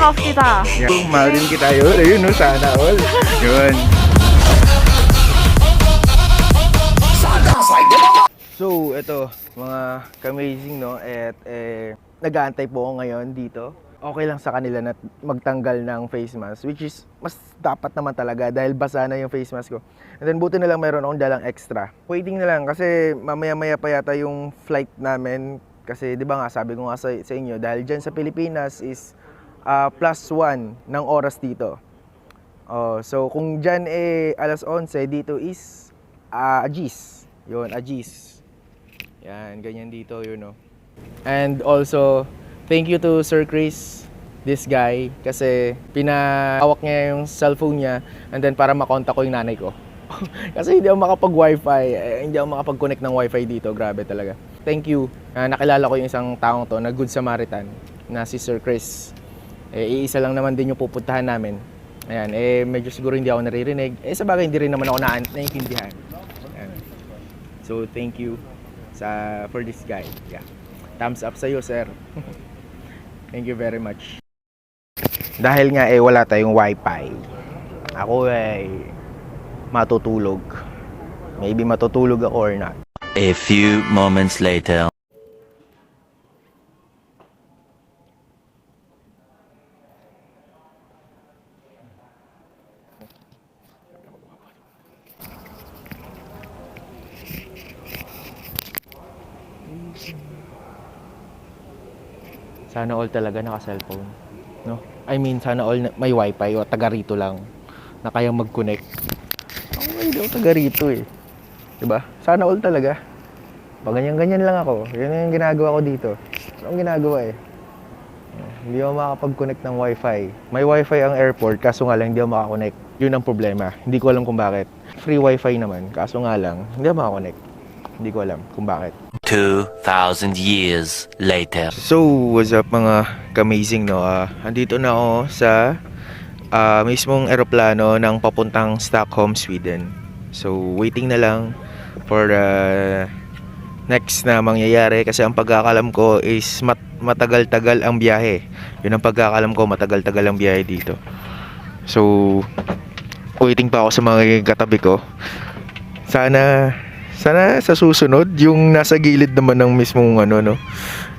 love kita. Mahal din kita yun. Ayun, no, sana all. Yun. So, ito, mga ka-amazing, no? At nag-aantay po ako ngayon dito. Okay lang sa kanila na magtanggal ng face mask, which is mas dapat naman talaga dahil basa na yung face mask ko. And then buti na lang mayroon akong dalang extra. Waiting na lang kasi mamaya-maya pa yata yung flight namin. Kasi di ba nga sabi ko nga sa inyo, dahil dyan sa Pilipinas is +1 ng oras dito. So kung dyan alas 11, dito is Agis. Yun, Agis. Yan, ganyan dito, yun, no. And also, thank you to Sir Chris, this guy, kasi pinahawak niya yung cellphone niya and then para makontak ko yung nanay ko. Kasi hindi ako makapag-wifi, hindi ako makapag-connect ng wifi dito, grabe talaga. Thank you. Nakilala ko yung isang taong to na Good Samaritan, na si Sir Chris. Iisa lang naman din yung pupuntahan namin. Ayan, medyo siguro hindi ako naririnig. Sa bagay, hindi rin naman ako naiintindihan. Ayan. So, thank you for this guy. Yeah. Thumbs up sa'yo, sir. Thank you very much. Dahil nga wala tayong wifi, ako matutulog. Maybe matutulog ako or not. A few moments later. Sana all talaga naka-cellphone, no? I mean, sana all may wifi o taga rito lang na kayang mag-connect. Ako hindi ako taga rito diba? Sana all talaga. Pag ganyan-ganyan lang ako, yun yung ginagawa ko dito. Anong ginagawa Hindi ako makakapag-connect ng wifi. May wifi ang airport, kaso nga lang hindi ako makakonect. Yun ang problema. Hindi ko alam kung bakit. Free wifi naman, kaso nga lang hindi ako makakonect. Hindi ko alam kung bakit. 2,000 years later. So, what's up mga ka-amazing, no? Andito na ako sa mismong eroplano ng papuntang Stockholm, Sweden. So, waiting na lang for next na mangyayari kasi ang pagkakalam ko is matagal-tagal ang biyahe. Yun ang pagkakalam ko, matagal-tagal ang biyahe dito. So, waiting pa ako sa mga katabi ko. Sana sa susunod yung nasa gilid naman ng mismong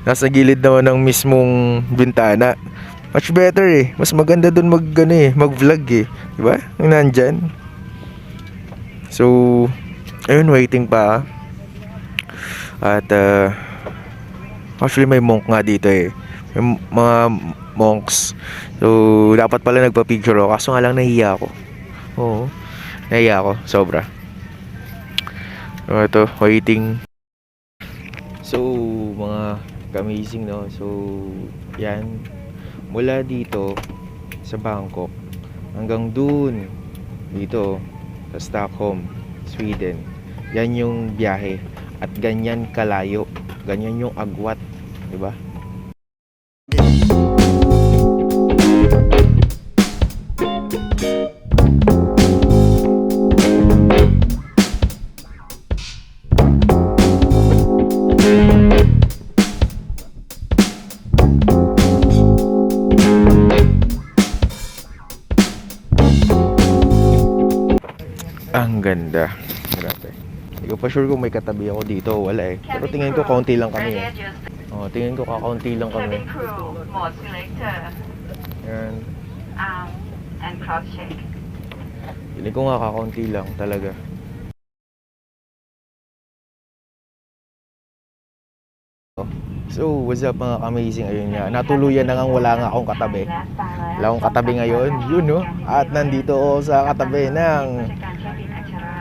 nasa gilid naman ng mismong bintana. Much better Mas maganda dun mag-vlog di ba? Yung nandyan. So, ayun, waiting pa. At actually may monk nga dito May mga monks. So, dapat pala nagpa-picture ako. Kaso nga lang nahiya ako. Oo. Nahiya ako, sobra. So, ito, waiting. So, mga ka-amazing, no? So, yan. Mula dito sa Bangkok hanggang dun dito sa Stockholm, Sweden. Yan yung biyahe. At ganyan kalayo. Ganyan yung agwat. Diba? Ang ganda. Grabe. Hindi ko pa sure kung may katabi ako dito o wala Pero tingin ko kaunti lang kami tingin ko kakaunti lang kami. Yan. And cross check. Tingin ko nga kakaunti lang talaga. So, what's up mga amazing? Ayun nga, natuluyan na nga wala nga akong katabi. Wala akong katabi ngayon. Yun, no? At nandito ako sa katabi ng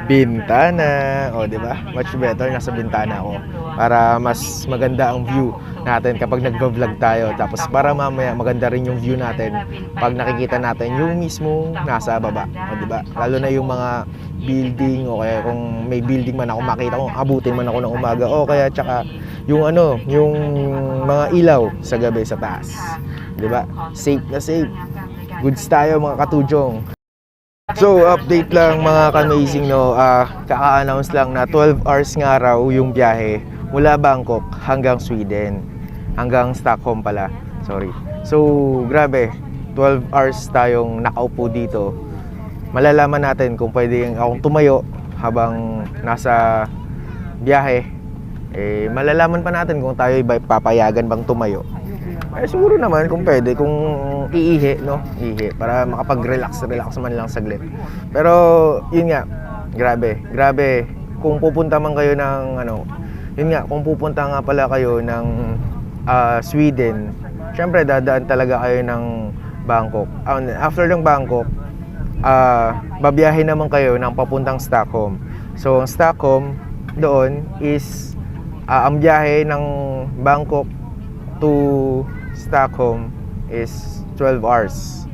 bintana. O, di ba? Much better nasa bintana ako. Para mas maganda ang view natin kapag nagva-vlog tayo. Tapos para mamaya maganda rin yung view natin pag nakikita natin yung mismo nasa baba. O, di ba? Lalo na yung mga building o kaya kung may building man ako makita kung abutin man ako ng umaga o kaya tsaka yung yung mga ilaw sa gabi sa taas. 'Di ba? Safe na safe. Goods tayo mga katujong. So, update lang mga ka-amazing, no. Kaka-announce lang na 12 hours nga raw yung biyahe mula Bangkok hanggang Sweden. Hanggang Stockholm pala. Sorry. So, grabe. 12 hours tayong nakaupo dito, malalaman natin kung pwede akong tumayo habang nasa biyahe. Malalaman pa natin kung tayo papayagan bang tumayo. Siguro naman kung pwede, kung iihi, no? Ihi, para makapag-relax man lang saglit. Pero, yun nga, grabe. Kung pupunta man kayo ng, yun nga, kung pupunta nga pala kayo ng Sweden, syempre dadaan talaga kayo ng Bangkok. After ng Bangkok, babiyahe naman kayo ng papuntang Stockholm. So, ang Stockholm doon is, ang biyahe ng Bangkok to Stockholm is 12 hours.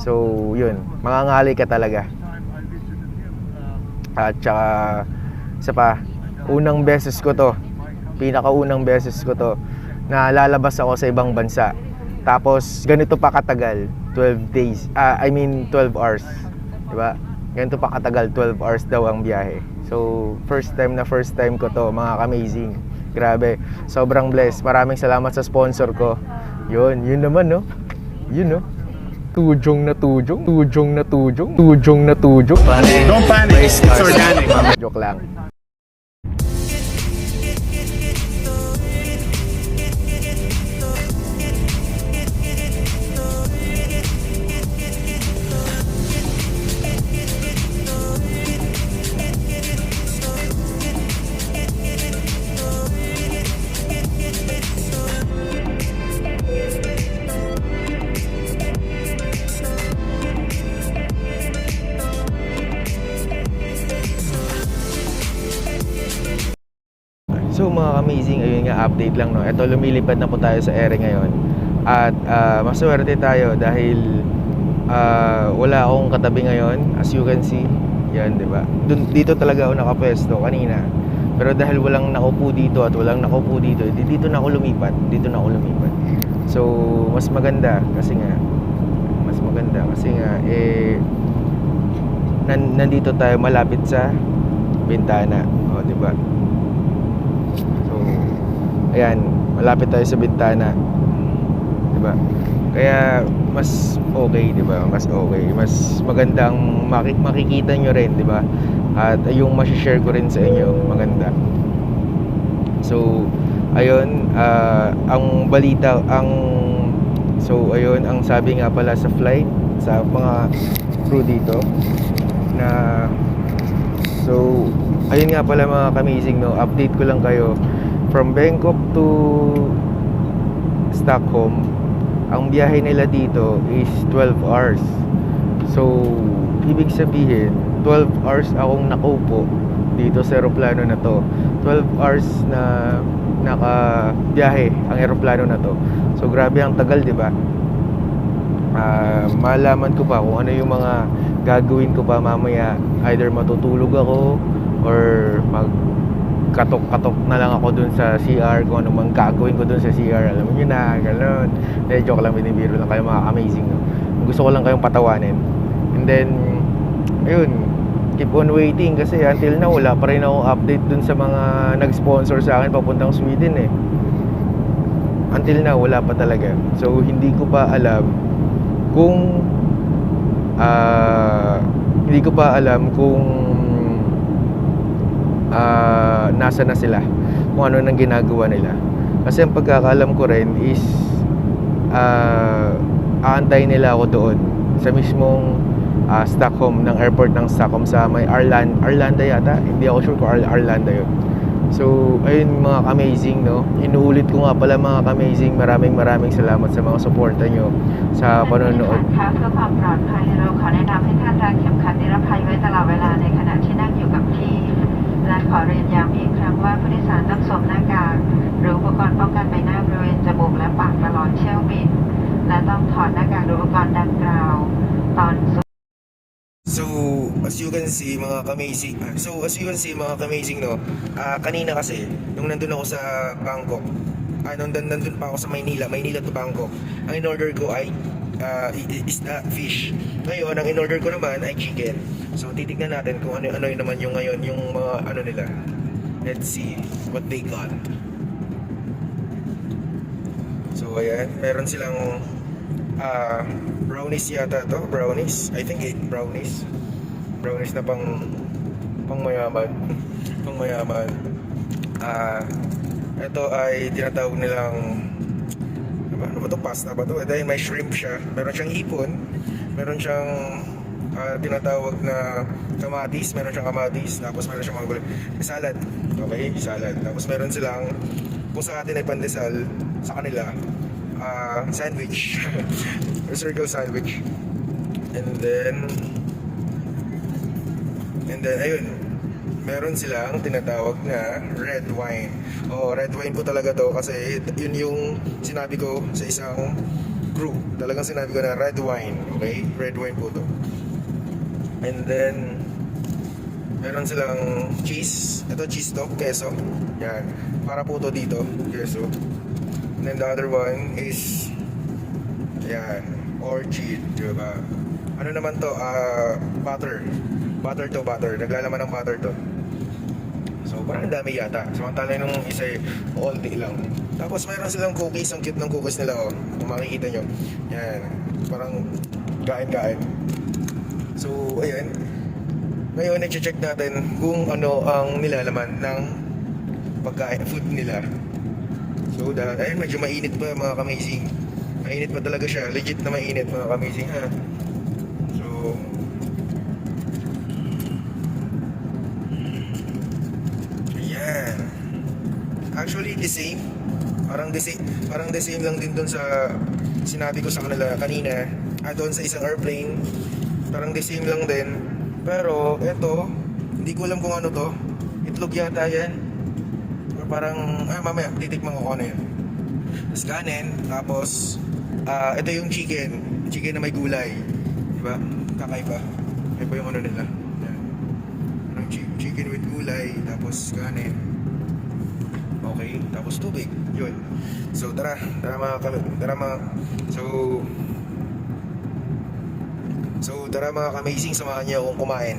So, yun. Mangangali ka talaga. At saka, isa pa, pinakaunang beses ko to, na lalabas ako sa ibang bansa. Tapos, ganito pa katagal, 12 hours. Diba? Ganito pa katagal, 12 hours daw ang biyahe. So, first time ko to, mga kamazing. Grabe, sobrang blessed. Maraming salamat sa sponsor ko. Yun naman, no? Yun, no? Tujong na tujong. Don't panic, it's organic. Joke lang. So mga amazing, ayun nga, update lang, no. Ito, lumilipad na po tayo sa ere ngayon. At maswerte tayo dahil wala akong katabi ngayon, as you can see. Yan, 'di ba? Dito talaga ako nakapwesto kanina. Pero dahil walang nakaupo dito at walang nakaupo dito, dito na ako lumipat. So, mas maganda kasi nga nandito tayo malapit sa bintana. O, 'di ba? Ayan, malapit tayo sa bintana. 'Di ba? Kaya mas okay, 'di ba? Mas okay, mas magandang makikita nyo rin, 'di ba? At yung ma-share ko rin sa inyo, maganda. So, ayun, ang sabi nga pala sa flight sa mga crew dito na, so ayun nga pala mga kamazing, no, update ko lang kayo. From Bangkok to Stockholm, ang biyahe nila dito is 12 hours. So, ibig sabihin, 12 hours akong nakaupo dito sa eroplano na to. 12 hours na nakabiyahe ang eroplano na to. So, grabe ang tagal, di ba? Malaman ko pa kung ano yung mga gagawin ko pa mamaya. Either matutulog ako or katok-katok na lang ako dun sa CR, kung ano mang gagawin ko dun sa CR, alam niyo na, gano'n. Joke lang, binibiro lang kayo, mga amazing, no? Gusto ko lang kayong patawanin. And then, ayun, keep on waiting kasi until now, wala pa rin akong update dun sa mga nag-sponsor sa akin papuntang Sweden, eh. Until now, wala pa talaga. So, hindi ko pa alam kung nasa na sila, kung ano nang ginagawa nila. Kasi ang pagkakaalam ko rin is aantayin nila ako doon sa mismong Stockholm, ng airport ng Stockholm, sa may Arlanda yata, hindi ako sure kung Arlanda yun. So ayun mga kamazing, no, inuulit ko nga pala mga kamazing, maraming salamat sa mga suporta nyo sa panonood. เพื่อความปลอดภัยเราขอแนะนำให้ท่านรัดเข็มขัดนิรภัยไว้ตลอดเวลาในขณะที่นั่งอยู่กับที่และขอเรียนย้ำอีกครั้งว่าผู้โดยสารต้องสวมหน้ากากหรืออุปกรณ์ป้องกันใบหน้าบริเวณจมูกและปากตลอดเที่ยวบินและต้องถอดหน้ากากหรืออุปกรณ์ดังกล่าวตอน So, as you can see mga kamazing, no, kanina kasi, nung nandun ako sa Bangkok, nandun pa ako sa Maynila to Bangkok, ang in-order ko ay isda, fish. Ngayon, ang in-order ko naman ay chicken. So, titignan natin kung ano naman yung ngayon, yung mga ano nila. Let's see what they got. So, ayan, meron silang brownies yata to. Brownies. I think brownies. Brownies na pang mayaman. Pang mayaman. Ito ay tinatawag nilang ano ba to? Pasta ba to? Dahil may shrimp siya. Meron siyang hipon. Meron siyang tinatawag na kamatis. Meron siyang kamatis. Tapos meron siyang mga gulay. Salad. Okay? Salad. Tapos meron silang, kung sa atin ay pandesal, sa kanila sandwich. Circle sandwich. And then ayun, meron silang tinatawag na red wine. Red wine po talaga to kasi yun yung sinabi ko sa isang crew. Talagang sinabi ko na red wine. Okay? Red wine po to. And then meron silang cheese. Ito cheese to, queso. Yan. Para po to dito, queso. And then the other one is yan, orchid, diba? Ano naman to? Butter. Butter to, butter. Naglalaman ng butter to. So, parang dami yata. Samantala nung isa onti lang. Tapos mayroon silang cookies. Ang cute ng cookies nila, oh. Kung makikita nyo. Yan. Parang kain-kain. So, ayan. Ngayon, i-check natin kung ano ang nilalaman ng pagkain, food nila. So, ayun, medyo mainit pa mga kamazing. Mainit pa talaga siya. Legit na mainit mga kamazing, ha. So, ayan. Actually, the same. Parang the same lang din dun sa sinabi ko sa kanila kanina. Doon sa isang airplane. Parang the same lang din. Pero, eto, hindi ko alam kung ano to. Itlog yata yan. Parang, mamaya, titikman ko kung ano yun. Tapos kanin, tapos, ito yung chicken. Chicken na may gulay. Diba? Kakaiba. Kakaiba yung ano nila. Yan. Parang chicken with gulay, tapos kanin. Okay, tapos tubig. Yun. So, tara mga kamazing, samahan niyo akong kumain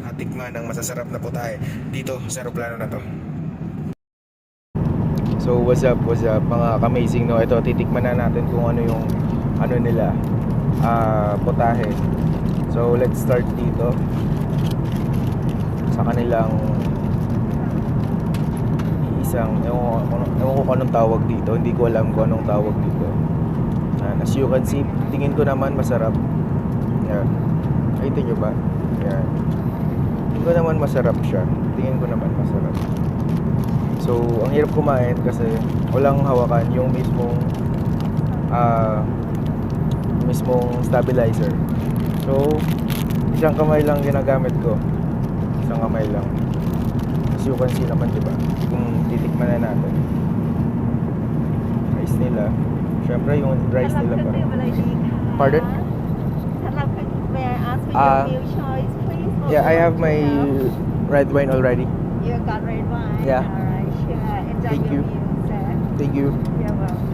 at tikman ng masasarap na putahe dito sa aeroplano na to. So what's up mga kamazing, no? Ito, titikman na natin kung ano yung ano nila, putahe. So let's start dito sa kanilang isang, ewan ko kung anong tawag dito. Hindi ko alam kung anong tawag dito. As you can see, tingin ko naman masarap. Yan. Nakita nyo ba? Yan. Tingin ko naman masarap siya. Tingin ko naman masarap. So, ang hirap kumain kasi walang hawakan yung mismong stabilizer. So, isang kamay lang ginagamit ko. Isang kamay lang. As you can see naman, diba? Kung titikman na natin. Rice nila. Siyempre, yung rice nila pa. Pardon? May I ask for your meal choice, please? Yeah, I have my red wine already. You got red wine? Yeah. Alright, sure. Enjoy Thank you. your meal, sir. Thank you. You're welcome.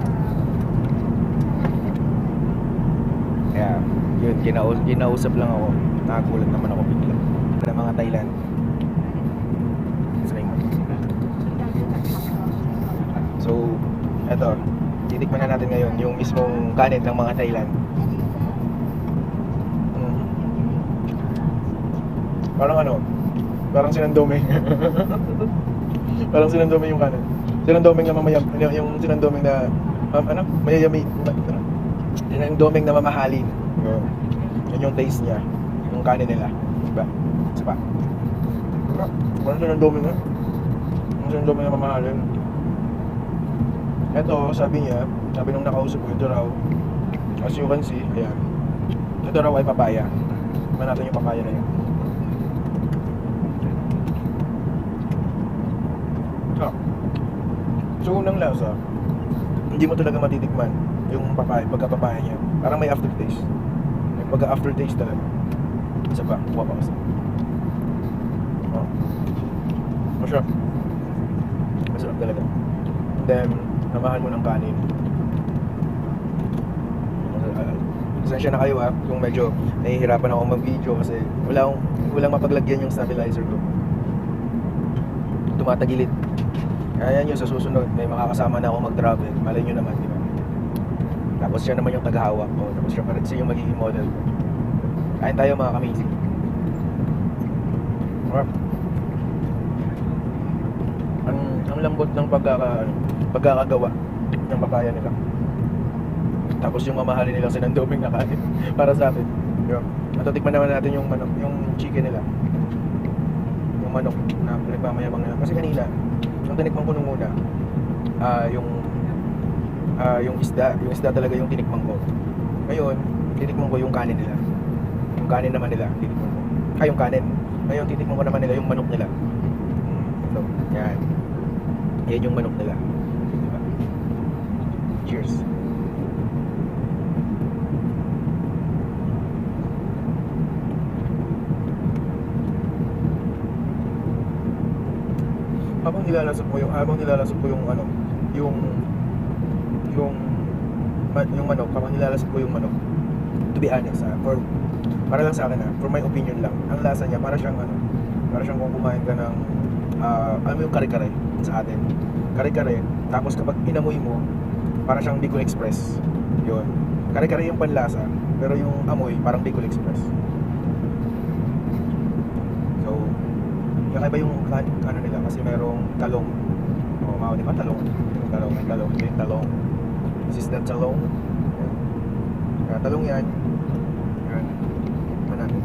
Yeah, yun, kinausap lang ako. Nakagulat naman ako bigla. Ng mga Thailand. So, eto, titikman na natin ngayon yung mismong kanin ng mga Thailand. Parang ano, parang sinandoming. Parang sinandoming yung kanin. Sinandoming na mamayam, yung sinandoming na mayayami, sinandoming na mamahalin. Yan yung taste niya, yung kanin nila. Diba? Isa pa. Parang sinandoming na. Yung sinandoming na mamahalin. Ito, sabi nung nakausap ko, ito raw, as you can see, ayan, ito raw ay papaya. Tignan natin yung papaya na yun. So, unang lasa, hindi mo talaga matitikman yung papaya, pagka-papaya niya. Parang may aftertaste. May pagka-aftertaste talaga. Isa pa, kuha pa kasi. Masarap. Masarap talaga. And then, namahan mo ng kanin. Pasensya na kayo kung medyo nahihirapan ako mag-video kasi walang mapaglagyan yung stabilizer ko. Tumatagilid. Kaya nyo sa susunod may makakasama na ako mag-travel. Malay nyo naman, di ba? Tapos siya naman yung tagahawak ko. Tapos siya yung magiging model ko. Kain tayo mga kamazing. Ang lambot ng pagkakagawa ng papaya nila. Tapos yung mamahalin nilang sinanduming na kanin para sa atin. Yun. At tikman naman natin yung manok, yung chicken nila. Yung manok na pinagmamayabang nila. Kasi kanina, yung tinikman ko nung una, yung isda talaga yung tinikman ko. Ngayon, titikman ko yung kanin nila. Yung kanin naman nila, titikman ko. Yung kanin. Ngayon, titikman ko naman nila yung manok nila. So, yan. Yan yung manok nila. Diba? Cheers. Habang nilalasap ko yung manok, habang nilalasap ko yung manok, to be honest, para lang sa akin for my opinion lang, ang lasa niya para siyang kung kumain ka ng alam mo yung kare-kare sa atin, kare-kare, tapos kapag inamoy mo, para siyang Bicol Express. Yun, kare-kare yung panlasa, pero yung amoy parang Bicol Express. So kakaiba yung ano nila kasi merong talong. Di ba talong? May talong. Yung talong. This is the talong. Yan. Talong yan. Yan. Ano natin?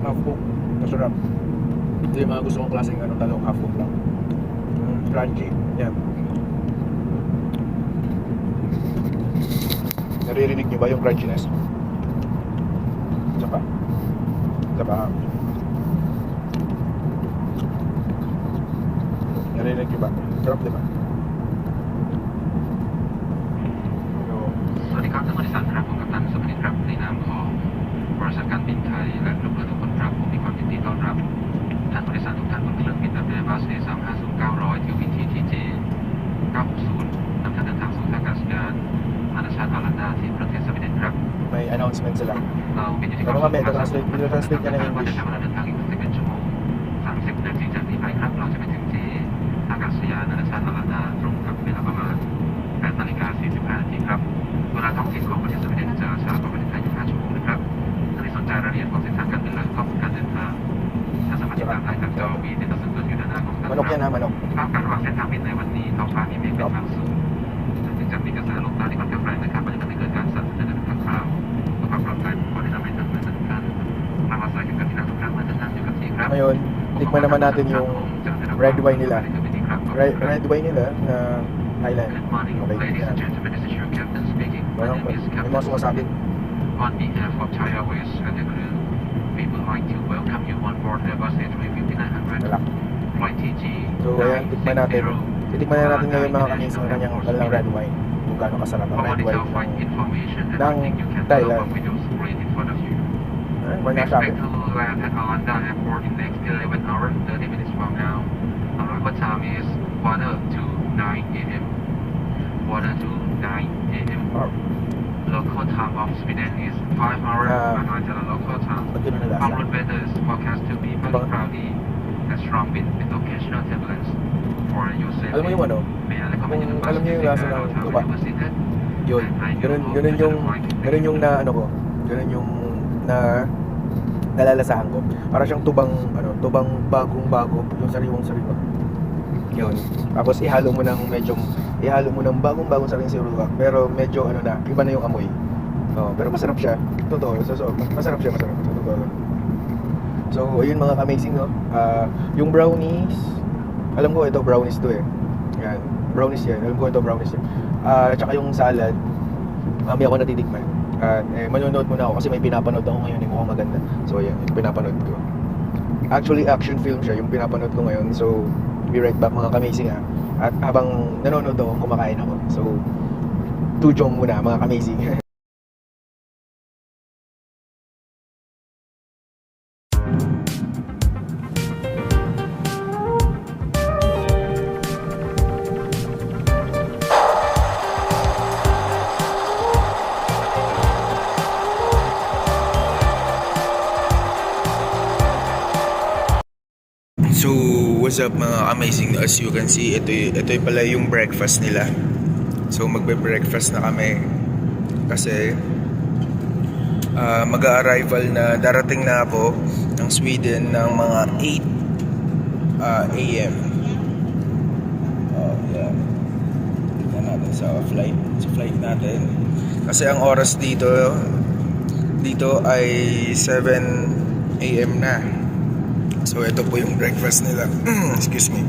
Half cook. Masarap. Ito yung mga gusto kong klaseng talong. Half cook lang. Crunchy. Yan. Naririnig niyo ba yung crunchiness? Isa pa. Narinig nyo ba? Sarap diba? สวัสดีครับท่านผู้โดยสารครับผมกัปตันสุพนิชครับในนามของบริษัทการบินไทยและลูกเรือทุกคนครับผมมีความยินดีต้อนรับท่านผู้โดยสารทุกท่านบนเครื่องบิน Airbus A350-900 ที่วิธี TJ 960นำท่านเดินทางสู่ท่าอากาศยานนานาชาติอารันดาที่ประเทศสวีเดนครับ May announcement sila. เราบินอยู่ที่ Pero mamaya, translate ka na ng ว่า English. จะใช้เวลาเดินทางอีก11 ชั่วโมง 30 นาทีจากนี้ไปครับเราจะไปถึงที่ท่าอากาศยานนานาชาติอารันดาตรงกับเวลาประมาณ 8:45 นาทีครับเวลาท้องถิ่นของประเทศสวีเดนจะช้ากว่าประเทศไทย15 ชั่วโมงนะครับถ้าใครสนใจรายละเอียดของเส้นทางการบินและข้อมูลการเดินทางท่านสามารถติดตามได้จากจอวีที่จะสังเกตอยู่ด้านหน้าของท่าน Manok yan ha, manok. ภาพการระหว่างเส้นทางบินในวันนี้ท้องฟ้ามีเมฆเป็นบางส่วนเนื่องจากมีกระแสลมใต้ที่ค่อนข้างแรงนะครับมันจะทำให้เกิดการสั่นสะเทือนในทางคราวเพื่อความปลอดภัยขอแนะนำให้ท่านทุกท่านนำอาศัยอยู่กับที่นั่งทุกครั้งเมื่อท่านนั่งอยู่กับที่ครับ Ngayon, tikman naman natin yung red wine nila. Red wine nila na Thailand. Good morning, Okay, ladies yan. and gentlemen. This is your captain speaking. My Walang, name is may Captain mga sumasabi. On behalf of Thai Airways and the crew, we would like to welcome you on board Airbus A350-900 Wala. flight TG So, ayan, tikman natin. Titikman na natin ngayon mga kamis ang kanyang red wine. Kung gaano kasarap ang For red wine detailed flight information and ng everything you can Thailand. follow up with your screen in front of you. May We nasabi. expect to land at Arlanda Airport in the next 11 hours, 30 minutes from now. Our arrival time is 1:09 a.m. 1:09 a.m. Local time of Sweden is 5 hours behind the local time. Pag yun na Our lasa. road weather is forecast to be very cloudy and strong wind with occasional turbulence. For your safety, Alam mo yung ano? may I recommend you to Alam niyo yung lasa ng tuba? seated. Yun. Ganun yung na ano ko. Ganun yung na nalalasahan ko. Para siyang tubang bagong-bago, yung sariwang-sariwa. Yun. Tapos ihalo mo ng bagong-bagong sariwang-sariwa, pero medyo iba na yung amoy. Pero masarap siya. Totoo. Masarap siya. Totoo. So, ayun mga amazing, no? Yung brownies, alam ko ito brownies to eh. Yan. Brownies yan. Alam ko ito brownies yan. Tsaka yung salad, mamaya ako natitikman. Manonood muna ako kasi may pinapanood ako ngayon, mukhang maganda. So ayan, yung pinapanood ko. Actually, action film siya, yung pinapanood ko ngayon. So, be right back mga kamazing ha. At habang nanonood ako, kumakain ako. So, tujong muna mga kamazing. So, what's up mga amazing? As you can see, ito pala yung breakfast nila. So magbe-breakfast na kami kasi mag-a-arrival na, darating na ako ng Sweden ng mga 8 AM. Yeah. Tignan natin sa flight natin. Kasi ang oras dito ay 7 AM na. So ito po yung breakfast nila. Excuse me.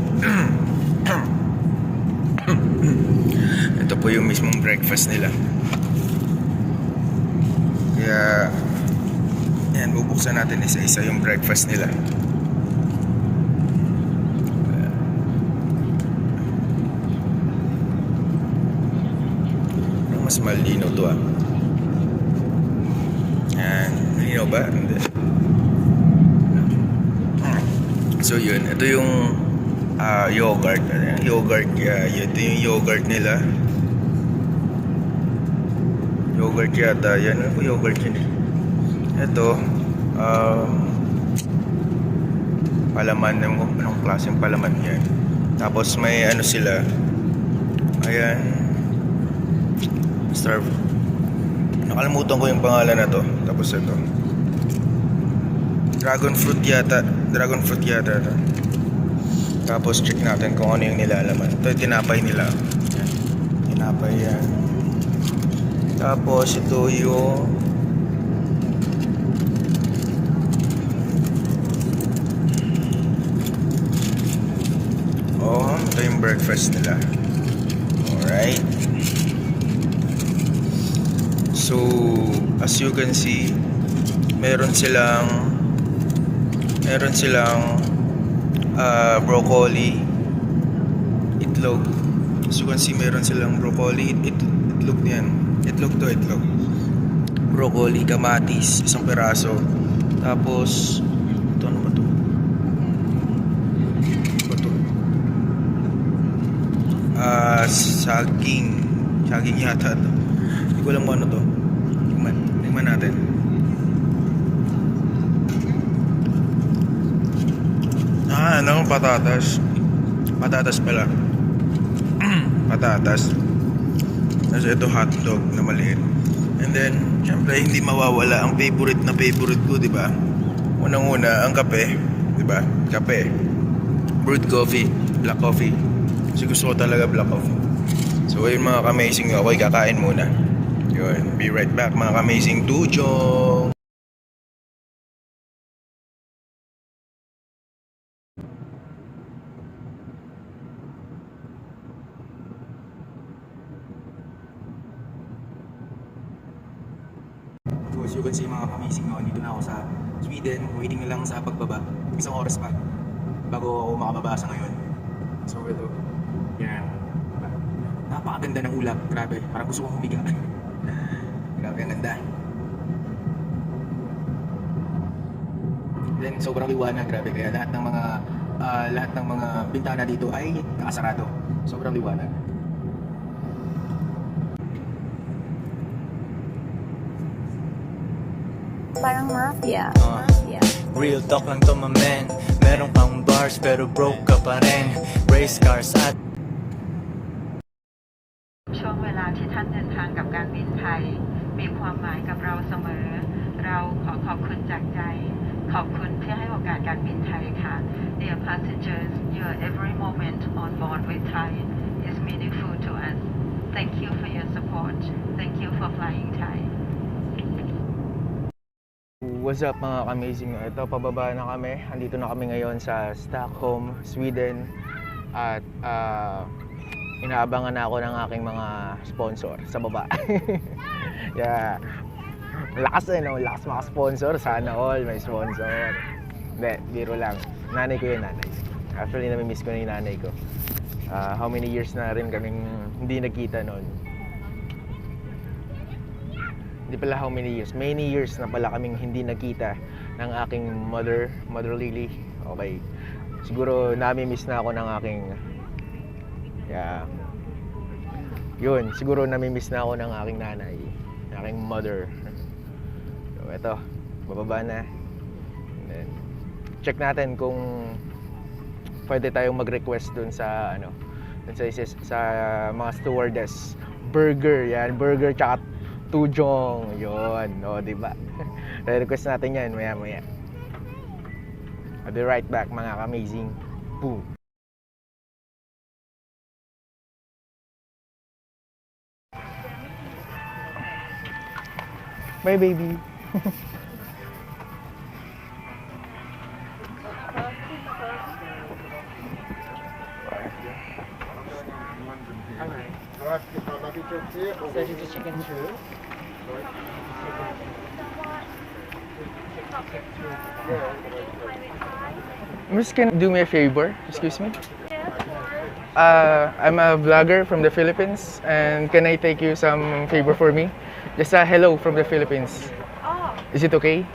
Ito po yung mismong breakfast nila. Kaya yan, bubuksan natin isa-isa yung breakfast nila. Mas malinaw to Yan, malinaw ba? Hindi. So yun, ito yung yogurt. Yogurt, ito yung yogurt nila. Yogurt yata, yan. Ano po yogurt yun? Ito, palaman, anong klaseng palaman yan. Tapos may ano sila, ayan, nakalimutan ko yung pangalan na to. Tapos ito, dragon fruit yata ito. Tapos check natin kung ano yung nilalaman. Ito yung tinapay nila. Yan. Tinapay yan. Tapos ito yung ito yung breakfast nila. Alright. So as you can see, meron silang broccoli, itlog. As you can see, meron silang broccoli, itlog niyan. Itlog. Broccoli, kamatis, isang peraso. Tapos ito, ano ba ito? Saging yata ito. Hindi ko alam kung ano to. Tingnan natin. Ano? Patatas pala. Patatas. Tapos ito hotdog na maliit. And then, syempre hindi mawawala ang favorite ko, di ba? Unang-una, ang kape, di ba? Kape. Brewed coffee, black coffee. Kasi gusto ko talaga black coffee. So, yun mga ka-amazing, ako'y kakain muna. Yun, be right back mga ka-amazing Tujong! So, as you can see mga ka-amazing, dito na ako sa Sweden. Waiting na lang sa pagbaba. Isang oras pa bago ako makababa sa ngayon. So, ito. Yan. Napakaganda ng ulap. Grabe. Parang gusto kong humiga. Grabe, ang ganda. Then, sobrang liwanag. Grabe. Kaya lahat ng mga bintana dito ay nakasarado. Sobrang liwanag. Parang mafia. Real talk lang to my man. Meron kang bars pero broke ka pa rin. Race cars at ช่วงเวลาที่ท่านเดินทางกับการบินไทยมีความหมายกับเราเสมอเราขอบคุณจากใจขอบคุณที่ให้โอกาสการบินไทยค่ะ Dear passengers, your every moment on board with Thai is meaningful to us. Thank you for your support. Thank you for flying Thai. What's up mga ka-amazing? Ito, pababa na kami. Andito na kami ngayon sa Stockholm, Sweden. At inaabangan na ako ng aking mga sponsor sa baba. Yeah. Lakas no? Lakas mga sponsor. Sana all may sponsor. Hindi, biro lang. Nanay ko yun, nanay. Actually, nami-miss ko na yung nanay ko. How many years na rin kaming hindi nagkita noon. Hindi pala how many years. Many years na pala kaming hindi nakita ng aking mother Lily. Okay. Siguro nami-miss na ako ng aking yun, siguro nami-miss na ako ng aking nanay, ng aking mother. So, eto, bababa na. And then, check natin kung pwede tayong mag-request dun sa mga stewardess burger. Yan, burger tsaka tujong. Yun, o, diba? Request natin yan, maya-maya. I'll be right back, mga ka-amazing. Boom. Bye, baby. Miss, can you do me a favor? Excuse me? I'm a vlogger from the Philippines, and can I take you some favor for me? Just a hello from the Philippines. Oh, Is it okay?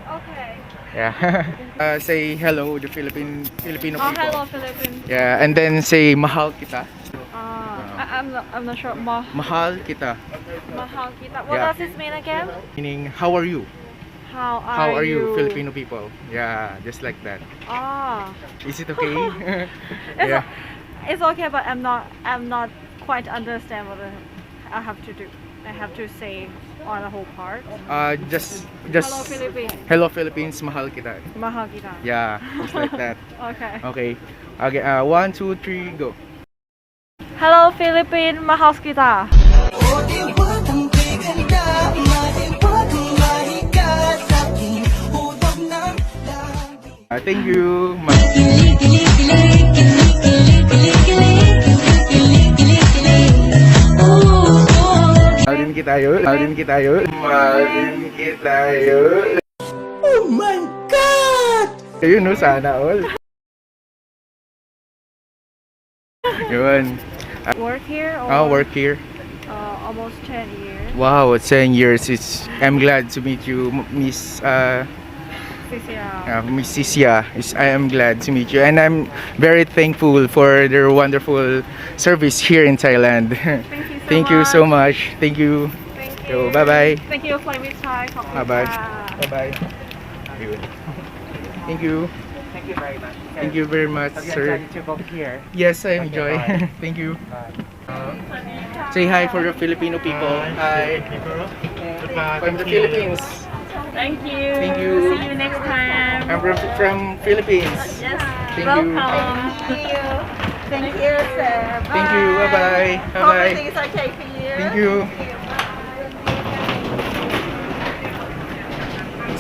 okay. Yeah. Say hello the Filipino Oh, people. hello, Philippines. Yeah, and then say mahal kita. I'm not sure. Mahal kita. Mahal kita. What Yeah. does this mean again? Meaning, how are you? How How are you, Filipino people? Yeah, just like that. Ah, Is it okay? it's, Yeah. it's okay, but I'm not quite understand what I have to do. I have to say on the whole part. Just Hello, Philippines. Hello, Philippines, mahal kita. Mahal kita. Yeah, just like that. Okay. Okay. Okay, 1, 2, 3, go. Hello, Philippines. Mahal kita. Thank you. Mahalin kita yun. Mahalin kita yun. Mahalin kita yun. Oh my God! Ayun no, sana all. Yun. Work here or Work here. almost 10 years. Wow, 10 years. I'm glad to meet you, Miss Miss Sisia. I am glad to meet you, and I'm very thankful for their wonderful service here in Thailand. Thank you so much. Thank you. Thank So, you. bye-bye. Thank you for your time. Bye-bye. Bye-bye. Thank you. Thank you very much. Thank you very much, sir. to go here. Yes, I enjoy. bye. Thank you. Say hi for the Filipino people. Hi. From the Philippines. Thank you. Thank you. See you next time. I'm from Philippines. Yes. Thank you. Welcome. Thank you, sir. Thank you. Bye-bye. Bye-bye. Everything is okay for you. Thank you.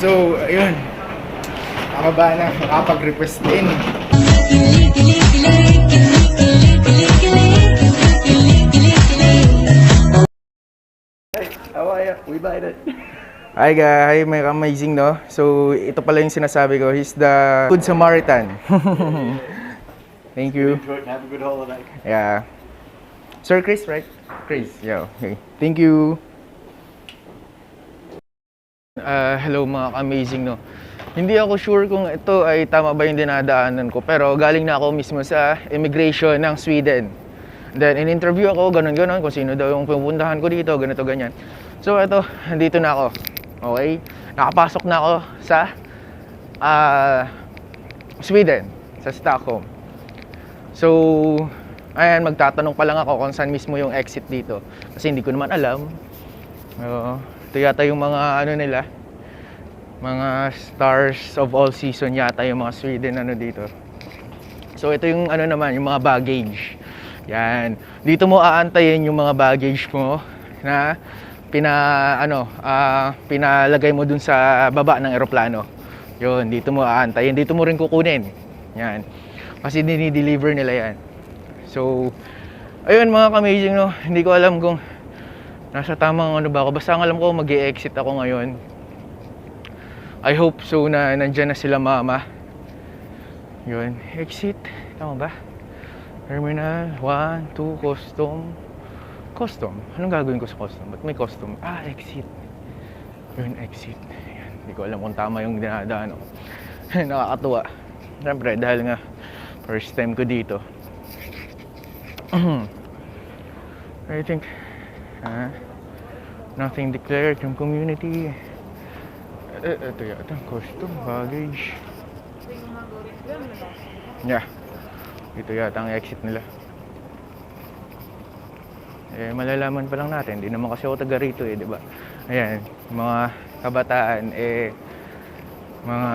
So, ayun. Ako ba na makapag-request din? Hi guys, may amazing no? So, ito pala yung sinasabi ko. He's the Good Samaritan. Thank you. Have a good holiday. Yeah. Sir Chris, right? Chris, yeah, okay. Thank you. Hello mga amazing no. Hindi ako sure kung ito ay tama ba yung dinadaanan ko, pero galing na ako mismo sa immigration ng Sweden. Then in-interview ako, ganun-ganon, kung sino daw yung pupuntahan ko dito, ganito ganyan. So ito, nandito na ako. Okay? Nakapasok na ako sa Sweden, sa Stockholm. So, ayan, magtatanong pa lang ako kung saan mismo yung exit dito. Kasi hindi ko naman alam. Ito yata yung mga ano nila, mga stars of all season yata yung mga Sweden ano dito. So ito yung ano naman, yung mga baggage. Yan. Dito mo aantayin yung mga baggage mo na pinalagay mo dun sa baba ng eroplano. Yun, dito mo aantayin. Dito mo rin kukunin. Yan. Kasi dinideliver nila yan. So, ayun mga ka-amazing no. Hindi ko alam kung nasa tamang ano ba ako. Basta ang alam ko mag-e-exit ako ngayon. I hope so na nandyan na sila mama. Yun, exit. Tama ba? Terminal 1, 2, custom. Custom? Anong gagawin ko sa custom? Ba't may custom? Exit. Yun, exit. Yan. Hindi ko alam kung tama yung dinadaan ako. Nakakatuwa. Siyempre, dahil nga first time ko dito. I think nothing declared from community. Ito yata, custom, baggage. Yeah. Ito yata ang exit nila. Eh, malalaman pa lang natin. Hindi naman kasi ako taga rito eh, di ba? Ayan, mga kabataan, eh, mga,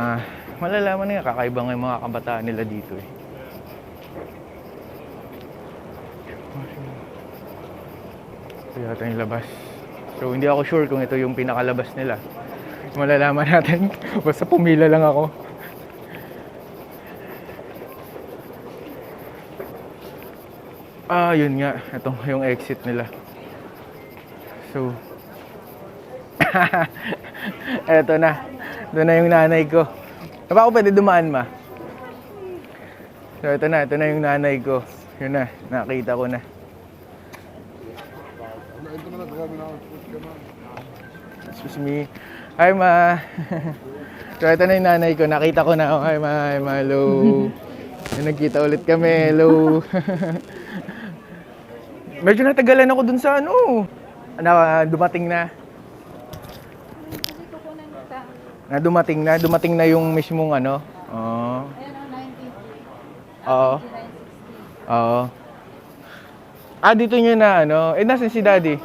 malalaman nila, kakaiba nga yung mga kabataan nila dito eh. Ito yata yung labas. So, hindi ako sure kung ito yung pinakalabas nila. Malalaman natin. Basta pumila lang ako. Ah, yun nga. Ito yung exit nila. So, eto na. Doon na yung nanay ko. Baka ako pwede dumaan, ma? So, ito na yung nanay ko. Yun na, nakita ko na. Excuse me. Hi, ma. So, ito na yung nanay ko. Nakita ko na. Hi, ma. Hi, ma. Hello. Nagkita ulit kami. Hello. Medyo natagalan ako dun sa ano. Dumating na. Dumating na yung mismong ano. Oo. Oo. Oo. Ah, dito nyo na ano. Eh, nasan si daddy?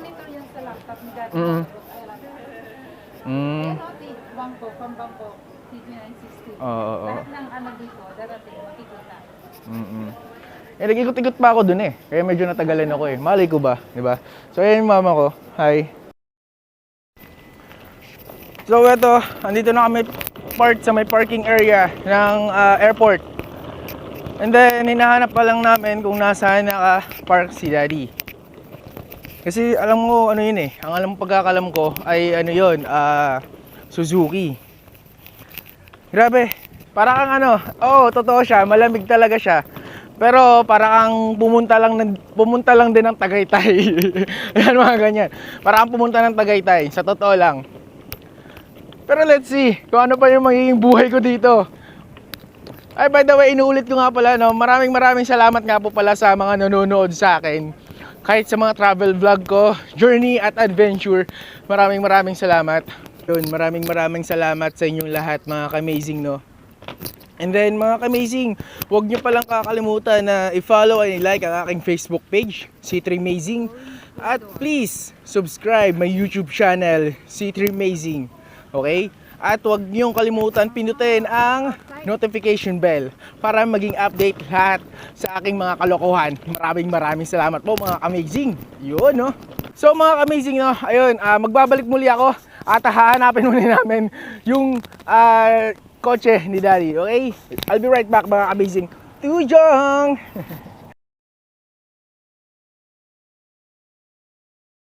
Oo. Eh, nag-ikot-ikot pa ako dun eh. Kaya medyo natagalan ako eh. Malay ko ba? Diba? So, ayan yung mama ko. Hi. So, eto. Andito na kami sa may parking area ng airport. And then, hinahanap pa lang namin kung nasaan naka-park si daddy. Kasi alam mo, ano yun eh. Ang alam pagkakalam ko ay ano yun, Suzuki. Grabe. Para kang ano, totoo siya. Malamig talaga siya. Pero para kang pumunta lang din ng Tagaytay. Ayan, mga ganyan. Para kang pumunta ng Tagaytay, sa totoo lang. Pero let's see kung ano pa yung magiging buhay ko dito. Ay, by the way, inuulit ko nga pala, no, maraming salamat nga po pala sa mga nanonood sa akin. Kahit sa mga travel vlog ko, journey at adventure, maraming salamat. Yun, maraming salamat sa inyong lahat, mga ka-amazing, no. And then mga ka-amazing, huwag nyo palang kakalimutan na i-follow and i-like ang aking Facebook page, C3Amazing. At please, subscribe my YouTube channel, C3Amazing. Okay? At huwag nyo kalimutan pinutin ang notification bell para maging update lahat sa aking mga kalokohan. Maraming salamat po mga ka-amazing. Yun, no? So mga ka-amazing, no? Ayun, magbabalik muli ako at hahanapin muli namin yung kotse ni daddy, okay? I'll be right back mga ka-amazing. Tujong!